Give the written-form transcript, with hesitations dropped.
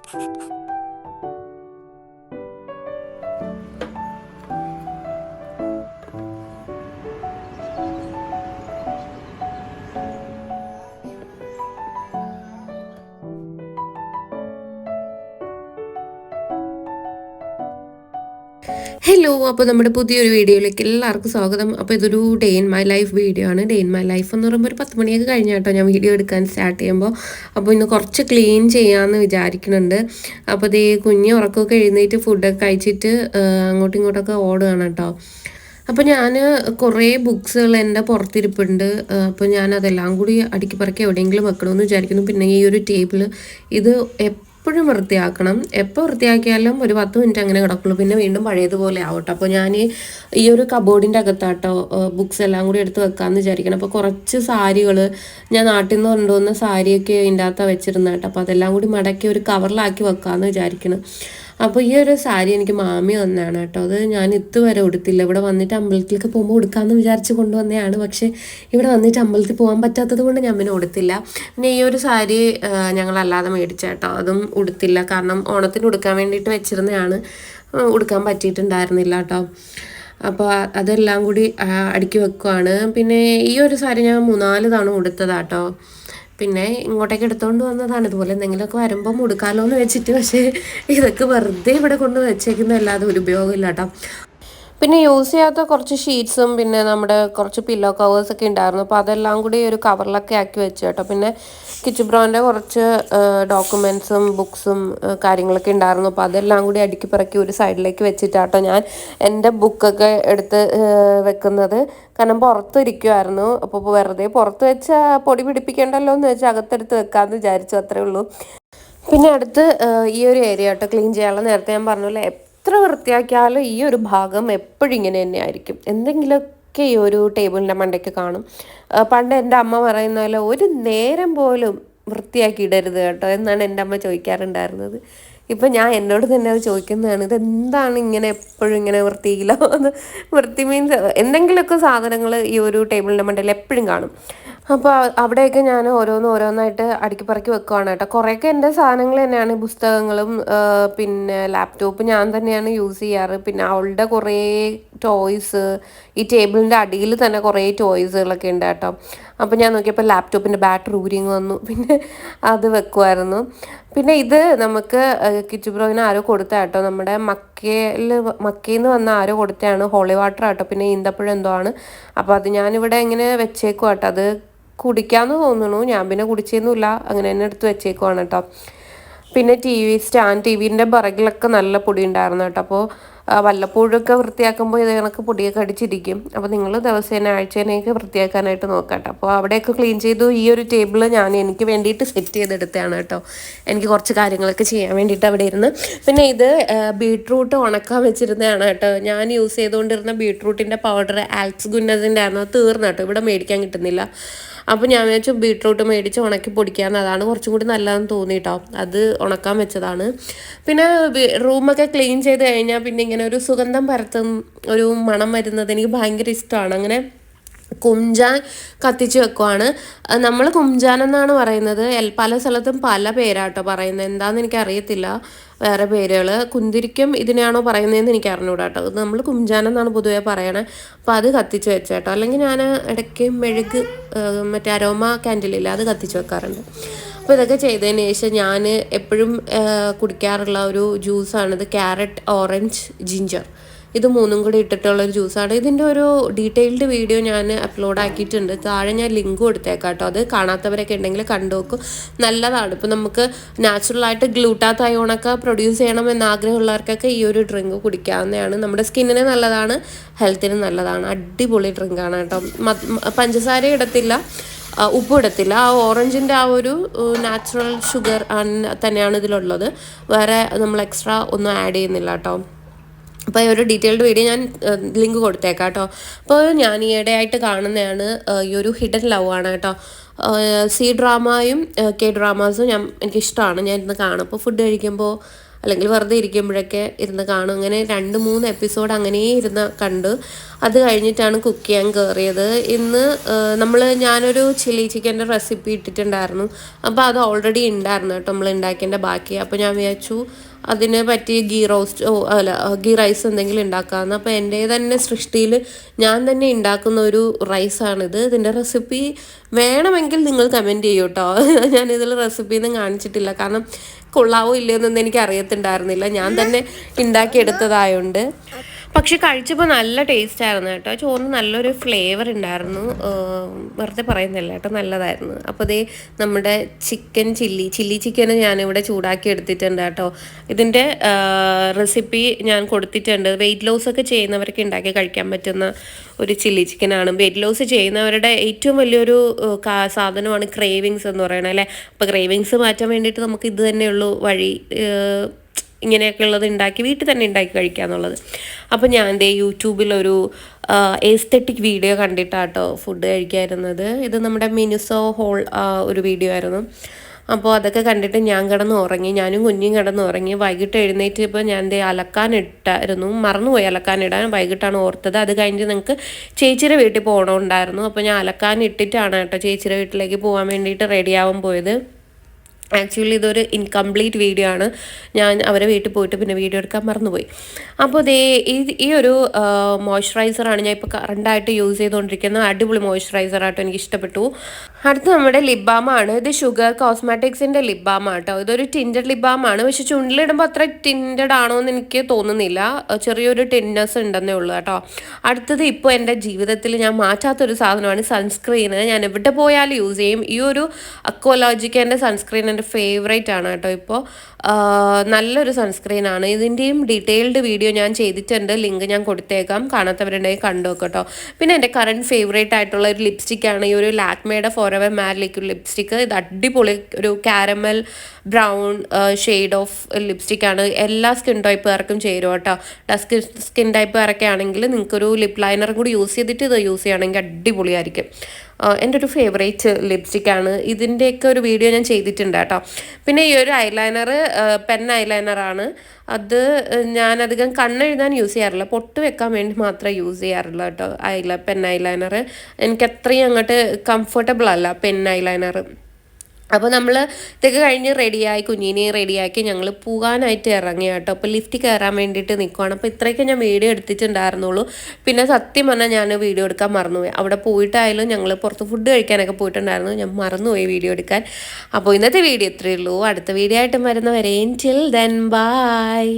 Hello, അപ്പോൾ നമ്മുടെ പുതിയൊരു വീഡിയോയിലേക്ക് എല്ലാവർക്കും സ്വാഗതം. അപ്പോൾ ഇതൊരു day in my life video ആണ്. ഡേ ഇൻ മൈ ലൈഫ് എന്ന് പറയുമ്പോൾ ഒരു 10 മണിയൊക്കെ കഴിഞ്ഞാട്ടോ ഞാൻ വീഡിയോ എടുക്കാൻ സ്റ്റാർട്ട് ചെയ്യുമ്പോൾ. അപ്പോൾ ഇന്ന് കുറച്ച് ക്ലീൻ ചെയ്യാമെന്ന് വിചാരിക്കുന്നുണ്ട്. അപ്പോൾ ഇതേ കുഞ്ഞ് ഉറക്കമൊക്കെ എഴുന്നേറ്റ് ഫുഡൊക്കെ കഴിച്ചിട്ട് അങ്ങോട്ടും ഇങ്ങോട്ടൊക്കെ ഓടുകയാണ് കേട്ടോ. അപ്പോൾ ഞാൻ കുറേ ബുക്സുകൾ എൻ്റെ പുറത്തിരിപ്പുണ്ട്. അപ്പോൾ ഞാൻ അതെല്ലാം കൂടി അടുക്കി പറക്കി എവിടെയെങ്കിലും വെക്കണമെന്ന് വിചാരിക്കുന്നു. പിന്നെ ഈ ഒരു ടേബിൾ ഇത് എപ്പോഴും വൃത്തിയാക്കണം. എപ്പോൾ വൃത്തിയാക്കിയാലും ഒരു 10 മിനിറ്റ് അങ്ങനെ കിടക്കുള്ളൂ, പിന്നെ വീണ്ടും പഴയതുപോലെ ആവട്ടെ. അപ്പോൾ ഞാൻ ഈ ഒരു കബോർഡിൻ്റെ അകത്താട്ടോ ബുക്സ് എല്ലാം കൂടി എടുത്ത് വെക്കാമെന്ന് വിചാരിക്കണം. അപ്പോൾ കുറച്ച് സാരികൾ ഞാൻ നാട്ടിൽ നിന്ന് കൊണ്ടുവന്ന സാരിയൊക്കെ ഇതിൻ്റെ അകത്താണ് വെച്ചിരുന്നത് കേട്ടോ. അപ്പോൾ അതെല്ലാം കൂടി മടക്കി ഒരു കവറിലാക്കി വെക്കാമെന്ന് വിചാരിക്കണം. അപ്പോൾ ഈ ഒരു സാരി എനിക്ക് മാമി വന്നതാണ് കേട്ടോ. അത് ഞാൻ ഇതുവരെ ഉടുത്തില്ല. ഇവിടെ വന്നിട്ട് അമ്പലത്തിലേക്ക് പോകുമ്പോൾ ഉടുക്കാമെന്ന് വിചാരിച്ച് കൊണ്ടുവന്നതാണ്. പക്ഷേ ഇവിടെ വന്നിട്ട് അമ്പലത്തിൽ പോകാൻ പറ്റാത്തത് കൊണ്ട് ഞാൻ പിന്നെ ഉടുത്തില്ല. പിന്നെ ഈ ഒരു സാരി ഞങ്ങളല്ലാതെ മേടിച്ച കേട്ടോ. അതും ഉടുത്തില്ല, കാരണം ഓണത്തിന് ഉടുക്കാൻ വേണ്ടിയിട്ട് വെച്ചിരുന്നതാണ്. ഉടുക്കാൻ പറ്റിയിട്ടുണ്ടായിരുന്നില്ല കേട്ടോ. അപ്പോൾ അതെല്ലാം കൂടി അടുക്കി വെക്കുവാണ്. പിന്നെ ഈ ഒരു സാരി ഞാൻ 3-4 തവണ ഉടുത്തതാട്ടോ. പിന്നെ ഇങ്ങോട്ടേക്ക് എടുത്തുകൊണ്ട് വന്നതാണ്. ഇതുപോലെ എന്തെങ്കിലുമൊക്കെ വരുമ്പം ഉടുക്കാമല്ലോ എന്ന് വെച്ചിട്ട്. പക്ഷേ ഇതൊക്കെ വെറുതെ ഇവിടെ കൊണ്ട് വെച്ചേക്കുന്നതല്ലാതെ ഒരു ഉപയോഗമില്ല കേട്ടോ. പിന്നെ യൂസ് ചെയ്യാത്ത കുറച്ച് ഷീറ്റ്സും പിന്നെ നമ്മുടെ കുറച്ച് പില്ലോ കവേഴ്സൊക്കെ ഉണ്ടായിരുന്നു. അപ്പോൾ അതെല്ലാം കൂടി ഒരു കവറിലൊക്കെ ആക്കി വെച്ചു കേട്ടോ. പിന്നെ കിച്ചു ബ്രോൻ്റെ കുറച്ച് ഡോക്യുമെൻറ്റ്സും ബുക്സും കാര്യങ്ങളൊക്കെ ഉണ്ടായിരുന്നു. അപ്പോൾ അതെല്ലാം കൂടി അടുക്കി പിറക്കി ഒരു സൈഡിലേക്ക് വെച്ചിട്ടാട്ടോ ഞാൻ എൻ്റെ ബുക്കൊക്കെ എടുത്ത് വെക്കുന്നത്. കാരണം പുറത്തിരിക്കുമായിരുന്നു. അപ്പോൾ വെറുതെ പുറത്ത് വെച്ച പൊടി പിടിപ്പിക്കേണ്ടല്ലോ എന്ന് വെച്ചാൽ അകത്തെടുത്ത് വെക്കാമെന്ന് വിചാരിച്ചു, അത്രേ ഉള്ളൂ. പിന്നെ അടുത്ത് ഈ ഒരു ഏരിയ കേട്ടോ ക്ലീൻ ചെയ്യാനുള്ള. നേരത്തെ ഞാൻ പറഞ്ഞല്ലോ, എത്ര വൃത്തിയാക്കിയാലും ഈ ഒരു ഭാഗം എപ്പോഴും ഇങ്ങനെ തന്നെ ആയിരിക്കും. എന്തെങ്കിലുമൊക്കെ ഈ ഒരു ടേബിളിൻ്റെ മണ്ടയ്ക്ക് കാണും. പണ്ട് എൻ്റെ അമ്മ പറയുന്ന പോലെ ഒരു നേരം പോലും വൃത്തിയാക്കി ഇടരുത് കേട്ടോ എന്നാണ് എൻ്റെ അമ്മ ചോദിക്കാറുണ്ടായിരുന്നത്. ഇപ്പം ഞാൻ എന്നോട് തന്നെ അത് ചോദിക്കുന്നതാണ്, ഇതെന്താണ് ഇങ്ങനെ എപ്പോഴും ഇങ്ങനെ വൃത്തിയില്ല എന്ന്. വൃത്തി മീൻസ് എന്തെങ്കിലുമൊക്കെ സാധനങ്ങൾ ഈ ഒരു ടേബിളിൻ്റെ മണ്ടയിൽ എപ്പോഴും കാണും. അപ്പോൾ അവിടെയൊക്കെ ഞാൻ ഓരോന്നായിട്ട് അടുക്കി പറക്കി വെക്കുവാണ് കേട്ടോ. കുറേയൊക്കെ എൻ്റെ സാധനങ്ങൾ തന്നെയാണ്, പുസ്തകങ്ങളും പിന്നെ ലാപ്ടോപ്പ് ഞാൻ തന്നെയാണ് യൂസ് ചെയ്യാറ്. പിന്നെ അവളുടെ കുറേ ടോയ്സ്, ഈ ടേബിളിൻ്റെ അടിയിൽ തന്നെ കുറേ ടോയ്സുകളൊക്കെ ഉണ്ട് കേട്ടോ. അപ്പോൾ ഞാൻ നോക്കിയപ്പോൾ ലാപ്ടോപ്പിൻ്റെ ബാറ്ററി ഊരിങ് വന്നു, പിന്നെ അത് വെക്കുമായിരുന്നു. പിന്നെ ഇത് നമുക്ക് കിച്ചു ബ്രോയിന് ആരോ കൊടുത്ത കേട്ടോ, നമ്മുടെ മക്കയിൽ നിന്ന് വന്ന ആരോ കൊടുത്തതാണ്. ഹോളി വാട്ടർ കേട്ടോ, പിന്നെ ഈന്തപ്പഴം എന്തോ ആണ്. അപ്പോൾ അത് ഞാനിവിടെ ഇങ്ങനെ വെച്ചേക്കും കേട്ടോ. അത് കുടിക്കാമെന്ന് തോന്നുന്നു, ഞാൻ പിന്നെ കുടിച്ചൊന്നുമില്ല, അങ്ങനെ തന്നെ എടുത്ത് വെച്ചേക്കുവാണ് കേട്ടോ. പിന്നെ ടി വിൻ്റെ പിറകിലൊക്കെ നല്ല പൊടി ഉണ്ടായിരുന്നു കേട്ടോ. അപ്പോൾ വല്ലപ്പോഴൊക്കെ വൃത്തിയാക്കുമ്പോൾ ഇത് കണക്ക് പൊടിയൊക്കെ അടിച്ചിരിക്കും. അപ്പോൾ നിങ്ങൾ ദിവസേന ആഴ്ചേനെയൊക്കെ വൃത്തിയാക്കാനായിട്ട് നോക്കാം കേട്ടോ. അപ്പോൾ അവിടെയൊക്കെ ക്ലീൻ ചെയ്തു. ഈ ഒരു ടേബിൾ ഞാൻ എനിക്ക് വേണ്ടിയിട്ട് സെറ്റ് ചെയ്തെടുത്തതാണ് കേട്ടോ. എനിക്ക് കുറച്ച് കാര്യങ്ങളൊക്കെ ചെയ്യാൻ വേണ്ടിയിട്ട് അവിടെ ഇരുന്ന്. പിന്നെ ഇത് ബീട്രൂട്ട് ഉണക്കാൻ വെച്ചിരുന്നതാണ് കേട്ടോ. ഞാൻ യൂസ് ചെയ്തുകൊണ്ടിരുന്ന ബീട്രൂട്ടിൻ്റെ പൗഡർ ആൽക്സ് ഗുന്നതിൻ്റെ ആയിരുന്നു, തീർന്നു കേട്ടോ. ഇവിടെ മേടിക്കാൻ കിട്ടുന്നില്ല. അപ്പോൾ ഞാൻ വിചാരിച്ചു ബീട്രൂട്ട് മേടിച്ച് ഉണക്കി പൊടിക്കാമെന്ന്. അതാണ് കുറച്ചും കൂടി നല്ലതെന്ന് തോന്നി കേട്ടോ. അത് ഉണക്കാൻ വെച്ചതാണ്. പിന്നെ റൂമൊക്കെ ക്ലീൻ ചെയ്ത് കഴിഞ്ഞാൽ പിന്നെ ഇങ്ങനെ ഒരു സുഗന്ധം പരത്തും ഒരു മണം വരുന്നത് എനിക്ക് ഭയങ്കര ഇഷ്ടമാണ്. അങ്ങനെ കുംജാൻ കത്തിച്ച് വെക്കുവാണ്. നമ്മൾ കുംജാൻ എന്നാണ് പറയുന്നത്. പല സ്ഥലത്തും പല പേരാട്ടോ പറയുന്നത്, എന്താണെന്ന് എനിക്കറിയത്തില്ല. വേറെ പേരുകൾ കുന്തിരിക്കം ഇതിനെയാണോ പറയുന്നതെന്ന് എനിക്ക് അറിഞ്ഞൂടാ കേട്ടോ. ഇത് നമ്മൾ കുംജാൻ എന്നാണ് പൊതുവേ പറയണേ. അപ്പോൾ അത് കത്തിച്ച് വെച്ചേട്ടോ. അല്ലെങ്കിൽ ഞാൻ ഇടയ്ക്ക് മെഴുക് മറ്റേ അരോമ ക്യാൻഡിലില്ല, അത് കത്തിച്ച് വെക്കാറുണ്ട്. അപ്പോൾ ഇതൊക്കെ ചെയ്തതിന് ശേഷം ഞാൻ എപ്പോഴും കുടിക്കാറുള്ള ഒരു ജ്യൂസാണിത്, ക്യാരറ്റ്, ഓറഞ്ച്, ജിഞ്ചർ. ഇത് 3ഉം കൂടി ഇട്ടിട്ടുള്ളൊരു ജ്യൂസാണ്. ഇതിൻ്റെ ഒരു ഡീറ്റെയിൽഡ് വീഡിയോ ഞാൻ അപ്ലോഡ് ആക്കിയിട്ടുണ്ട്. താഴെ ഞാൻ ലിങ്ക് കൊടുത്തേക്കാം കേട്ടോ. അത് കാണാത്തവരൊക്കെ ഉണ്ടെങ്കിൽ കണ്ടു നോക്കും, നല്ലതാണ്. ഇപ്പോൾ നമുക്ക് നാച്ചുറലായിട്ട് ഗ്ലൂട്ടാത്തയോണൊക്കെ പ്രൊഡ്യൂസ് ചെയ്യണം എന്നാഗ്രഹമുള്ളവർക്കൊക്കെ ഈ ഒരു ഡ്രിങ്ക് കുടിക്കാവുന്നതാണ്. നമ്മുടെ സ്കിന്നിന് നല്ലതാണ്, ഹെൽത്തിന് നല്ലതാണ്. അടിപൊളി ഡ്രിങ്കാണ് കേട്ടോ. പഞ്ചസാര ഇടത്തില്ല, ഉപ്പ് ഇടത്തില്ല. ആ ഓറഞ്ചിൻ്റെ ആ ഒരു നാച്ചുറൽ ഷുഗർ തന്നെയാണ് ഇതിലുള്ളത്. വേറെ നമ്മൾ എക്സ്ട്രാ ഒന്നും ആഡ് ചെയ്യുന്നില്ല കേട്ടോ. അപ്പോൾ ഈ ഒരു ഡീറ്റെയിൽഡ് വീഡിയോ ഞാൻ ലിങ്ക് കൊടുത്തേക്കാം കേട്ടോ. അപ്പോൾ ഞാൻ ഈയിടെയായിട്ട് കാണുന്നതാണ് ഈ ഒരു ഹിഡൻ ലവ് ആണ് കേട്ടോ. സി ഡ്രാമയും കെ ഡ്രാമാസും എനിക്കിഷ്ടമാണ്. ഞാൻ ഇന്ന് കാണും. അപ്പോൾ ഫുഡ് കഴിക്കുമ്പോൾ അല്ലെങ്കിൽ വെറുതെ ഇരിക്കുമ്പോഴൊക്കെ ഇരുന്ന് കാണും. അങ്ങനെ 2-3 എപ്പിസോഡ് അങ്ങനെ ഇരുന്ന് കണ്ടു. അത് കഴിഞ്ഞിട്ടാണ് കുക്ക് ചെയ്യാൻ കയറിയത്. ഇന്ന് ഞാനൊരു ചില്ലി ചിക്കൻ്റെ റെസിപ്പി ഇട്ടിട്ടുണ്ടായിരുന്നു. അപ്പോൾ അത് ഓൾറെഡി ഉണ്ടായിരുന്നു കേട്ടോ, നമ്മൾ ഉണ്ടാക്കിയതിൻ്റെ ബാക്കി. അപ്പോൾ ഞാൻ വിചാരിച്ചു അതിന് പറ്റിയ ഗീ റൈസ് എന്തെങ്കിലും ഉണ്ടാക്കാമെന്ന്. അപ്പോൾ എൻ്റെ തന്നെ സൃഷ്ടിയിൽ ഞാൻ തന്നെ ഉണ്ടാക്കുന്ന ഒരു റൈസാണിത്. ഇതിൻ്റെ റെസിപ്പി വേണമെങ്കിൽ നിങ്ങൾ കമൻറ്റ് ചെയ്യൂ കേട്ടോ. ഞാനിതിൽ റെസിപ്പിയൊന്നും കാണിച്ചിട്ടില്ല, കാരണം കൊള്ളാവോ ഇല്ലയെന്നൊന്നും എനിക്ക് അറിയത്തുണ്ടായിരുന്നില്ല. ഞാൻ തന്നെ ഉണ്ടാക്കിയെടുത്തതായോണ്ട്. പക്ഷെ കഴിച്ചപ്പോൾ നല്ല ടേസ്റ്റ് ആയിരുന്നു കേട്ടോ. ചോറിന് നല്ലൊരു ഫ്ലേവർ ഉണ്ടായിരുന്നു. വെറുതെ പറയുന്നില്ല കേട്ടോ, നല്ലതായിരുന്നു. അപ്പോൾ അതേ നമ്മുടെ ചില്ലി ചിക്കൻ ഞാനിവിടെ ചൂടാക്കി എടുത്തിട്ടുണ്ട് കേട്ടോ. ഇതിൻ്റെ റെസിപ്പി ഞാൻ കൊടുത്തിട്ടുണ്ട്. വെയിറ്റ് ലോസ് ഒക്കെ ചെയ്യുന്നവർക്ക് ഉണ്ടാക്കി കഴിക്കാൻ പറ്റുന്ന ഒരു ചില്ലി ചിക്കനാണ്. വെയിറ്റ് ലോസ് ചെയ്യുന്നവരുടെ ഏറ്റവും വലിയൊരു സാധനമാണ് ക്രേവിങ്സ് എന്ന് പറയുന്നത് അല്ലേ. അപ്പോൾ ക്രേവിങ്സ് മാറ്റാൻ വേണ്ടിയിട്ട് നമുക്ക് ഇത് തന്നെയുള്ളൂ വഴി, ഇങ്ങനെയൊക്കെ ഉള്ളത് വീട്ടിൽ തന്നെ ഉണ്ടാക്കി കഴിക്കുക എന്നുള്ളത്. അപ്പോൾ ഞാൻ യൂട്യൂബിലൊരു എസ്തെറ്റിക് വീഡിയോ കണ്ടിട്ടാട്ടോ ഫുഡ് കഴിക്കായിരുന്നത്. ഇത് നമ്മുടെ മിനുസോ ഹോൾ ഒരു വീഡിയോ ആയിരുന്നു. അപ്പോൾ അതൊക്കെ കണ്ടിട്ട് ഞാൻ കിടന്നുറങ്ങി, ഞാനും കുഞ്ഞും കിടന്നുറങ്ങി. വൈകിട്ട് എഴുന്നേറ്റ് ഇപ്പോൾ ഞാൻ അലക്കാനിട്ടായിരുന്നു, മറന്നുപോയി അലക്കാനിടാൻ. വൈകിട്ടാണ് ഓർത്തത്. അത് കഴിഞ്ഞ് നിങ്ങൾക്ക് ചേച്ചിയുടെ വീട്ടിൽ പോകണമുണ്ടായിരുന്നു. അപ്പോൾ ഞാൻ അലക്കാനിട്ടിട്ടാണ് കേട്ടോ ചേച്ചിയുടെ വീട്ടിലേക്ക് പോകാൻ വേണ്ടിയിട്ട് റെഡിയാവാൻ പോയത്. ആക്ച്വലി ഇതൊരു ഇൻകംപ്ലീറ്റ് വീഡിയോ ആണ്. ഞാൻ അവരെ വീട്ടിൽ പോയിട്ട് പിന്നെ വീഡിയോ എടുക്കാൻ മറന്നുപോയി. അപ്പോൾ ഈ ഒരു മോയ്സ്ചറൈസറാണ് ഞാൻ ഇപ്പോൾ കറണ്ടായിട്ട് യൂസ് ചെയ്തുകൊണ്ടിരിക്കുന്നത്. അടിപൊളി മോയ്സ്ചറൈസറാട്ടോ, എനിക്ക് ഇഷ്ടപ്പെട്ടു. അടുത്ത് നമ്മുടെ ലിപ് ബാമാണ്. ഇത് ഷുഗർ കോസ്മെറ്റിക്സിൻ്റെ ലിപ് ബാമാണ് കേട്ടോ. ഇതൊരു ടിൻറ്റഡ് ലിപ് ബാമാണ്. പക്ഷെ ചുണ്ടിലിടുമ്പോൾ അത്ര ടിൻറ്റഡ് ആണോ എന്ന് എനിക്ക് തോന്നുന്നില്ല. ചെറിയൊരു ടിൻനെസ് ഉണ്ടെന്നേ ഉള്ളൂ കേട്ടോ. അടുത്തത് ഇപ്പോൾ എൻ്റെ ജീവിതത്തിൽ ഞാൻ മാറ്റാത്തൊരു സാധനമാണ് സൺസ്ക്രീന്. ഞാൻ എവിടെ പോയാലും യൂസ് ചെയ്യും. ഈ ഒരു അക്വലോജിക്കൻ്റെ സൺസ്ക്രീൻ എൻ്റെ ഫേവറേറ്റ് ആണ് കേട്ടോ. ഇപ്പോൾ നല്ലൊരു സൺസ്ക്രീനാണ്. ഇതിൻ്റെയും ഡീറ്റെയിൽഡ് വീഡിയോ ഞാൻ ചെയ്തിട്ടുണ്ട്, ലിങ്ക് ഞാൻ കൊടുത്തേക്കാം, കാണാത്തവരുണ്ടെങ്കിൽ കണ്ടു കേട്ടോ. പിന്നെ എൻ്റെ കറണ്ട് ഫേവറേറ്റ് ആയിട്ടുള്ള ഒരു ലിപ്സ്റ്റിക്കാണ് ഈ ഒരു ലാക്മേയുടെ ഫോറെവർ മാറ്റ് ലിക്വിഡ് ലിപ്സ്റ്റിക്ക്. ഇത് അടിപൊളി ഒരു കാരമൽ ബ്രൗൺ ഷെയ്ഡ് ഓഫ് ലിപ്സ്റ്റിക്കാണ്. എല്ലാ സ്കിൻ ടൈപ്പുകാർക്കും ചേരും കേട്ടോ. ഡസ്ക് സ്കിൻ ടൈപ്പുകാരൊക്കെ ആണെങ്കിൽ നിങ്ങൾക്കൊരു ലിപ് ലൈനറും കൂടി യൂസ് ചെയ്തിട്ട് ഇത് യൂസ് ചെയ്യുകയാണെങ്കിൽ അടിപൊളിയായിരിക്കും. എൻ്റെ ഒരു ഫേവറേറ്റ് ലിപ്സ്റ്റിക്കാണ്. ഇതിൻ്റെയൊക്കെ ഒരു വീഡിയോ ഞാൻ ചെയ്തിട്ടുണ്ട് കേട്ടോ. പിന്നെ ഈ ഒരു ഐലൈനർ പെൻ ഐലൈനറാണ്. അത് ഞാനധികം കണ്ണെഴുതാൻ യൂസ് ചെയ്യാറില്ല, പൊട്ട് വെക്കാൻ വേണ്ടി മാത്രമേ യൂസ് ചെയ്യാറുള്ളൂ കേട്ടോ. പെൻ ഐലൈനർ എനിക്ക് അത്രയും അങ്ങോട്ട് കംഫർട്ടബിൾ അല്ല പെൻ ഐലൈനർ. അപ്പോൾ നമ്മൾ ഇതൊക്കെ കഴിഞ്ഞ് റെഡിയായി, കുഞ്ഞിനെ റെഡിയാക്കി ഞങ്ങൾ പോകാനായിട്ട് ഇറങ്ങി കേട്ടോ. അപ്പോൾ ലിഫ്റ്റ് കയറാൻ വേണ്ടിയിട്ട് നിൽക്കുവാണ്. അപ്പോൾ ഇത്രയൊക്കെ ഞാൻ വീഡിയോ എടുത്തിട്ടുണ്ടായിരുന്നുള്ളൂ. പിന്നെ സത്യം പറഞ്ഞാൽ ഞാൻ വീഡിയോ എടുക്കാൻ മറന്നുപോയി. അവിടെ പോയിട്ടായാലും ഞങ്ങൾ പുറത്ത് ഫുഡ് കഴിക്കാനൊക്കെ പോയിട്ടുണ്ടായിരുന്നു, ഞാൻ മറന്നുപോയി വീഡിയോ എടുക്കാൻ. അപ്പോൾ ഇന്നത്തെ വീഡിയോ ഇത്രയേ ഉള്ളൂ. അടുത്ത വീഡിയോ ആയിട്ടും വരുന്നവരെ ടിൽ ദെൻ ബൈ.